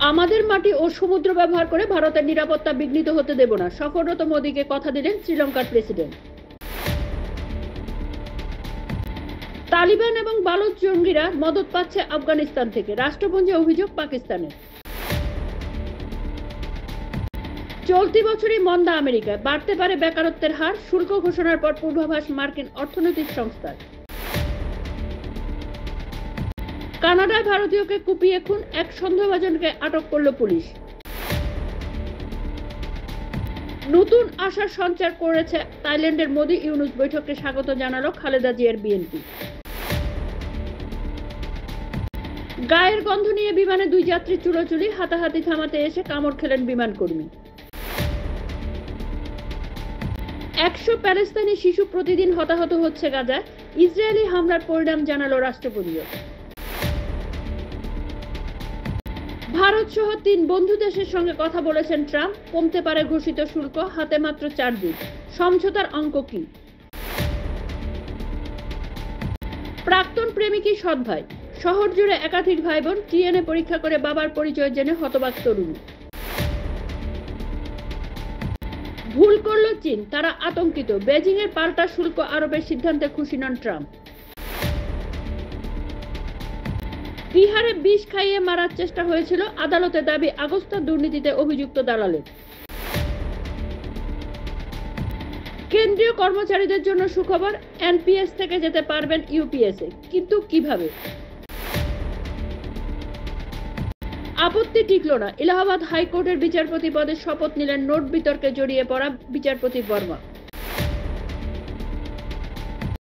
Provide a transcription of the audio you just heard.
আমাদের মাটি ও সমুদ্র ব্যবহার করে ভারতের নিরাপত্তা বিঘ্নিত হতে দেব না, সফররত মোদীকে কথা দিলেন শ্রীলঙ্কার প্রেসিডেন্ট। তালিবান এবং বালুচ জঙ্গিরা মদত পাচ্ছে আফগানিস্তান থেকে, রাষ্ট্রপুঞ্জে অভিযোগ পাকিস্তানের। চলতি বছরই মন্দা আমেরিকায়, বাড়তে পারে বেকারত্বের হার, শুল্ক ঘোষণার পর পূর্বাভাস মার্কিন অর্থনৈতিক সংস্থার। কানাডায় ভারতীয়কে কুপিয়ে খুন, এক সন্দেহভাজনকে আটক করল পুলিশ। নতুন আশার সঞ্চার করেছে থাইল্যান্ডের মোদি ইউনুস বৈঠককে স্বাগত জানালো খালেদা জিয়ার বিএনপি। গায়ের গন্ধ নিয়ে বিমানে দুই যাত্রী চুলোচুলি, হাতাহাতি থামাতে এসে কামড় খেলেন বিমান কর্মী। 100 প্যালেস্তানি শিশু প্রতিদিন হতাহত হচ্ছে গাজায়, ইসরায়েলি হামলার পরিণাম জানালো রাষ্ট্রপতিও। ভারত সহ 3 বন্ধু দেশের সঙ্গে কথা বলেছেন ট্রাম্প, কমতে পারে ঘোষিত শুল্ক, হাতে মাত্র 4 দিন। সমঝোতার অঙ্ক কি? প্রাক্তন প্রেমিকই সৎ ভাই, শহর জুড়ে একাধিক ভাই বোন, টিএনএ পরীক্ষা করে বাবার পরিচয় জেনে হতবাক তরুণী। ভুল করল চীন, তারা আতঙ্কিত, বেজিং এর পাল্টা শুল্ক আরোপের সিদ্ধান্তে খুশি নন ট্রাম্প। বিহারে বিষ খাইয়ে মারার চেষ্টা হয়েছিল, আদালতে দাবি আগস্তা দুর্নীতিতে অভিযুক্ত দালালের। কেন্দ্রীয় কর্মচারীদের জন্য সুখবর, এনপিএস থেকে যেতে পারবেন ইউপিএসে, কিন্তু কিভাবে? আপত্তি টিকল না, এলাহাবাদ হাইকোর্টের বিচারপতি পদে শপথ নিলেন নোট বিতর্কে জড়িয়ে পড়া বিচারপতি বর্মা।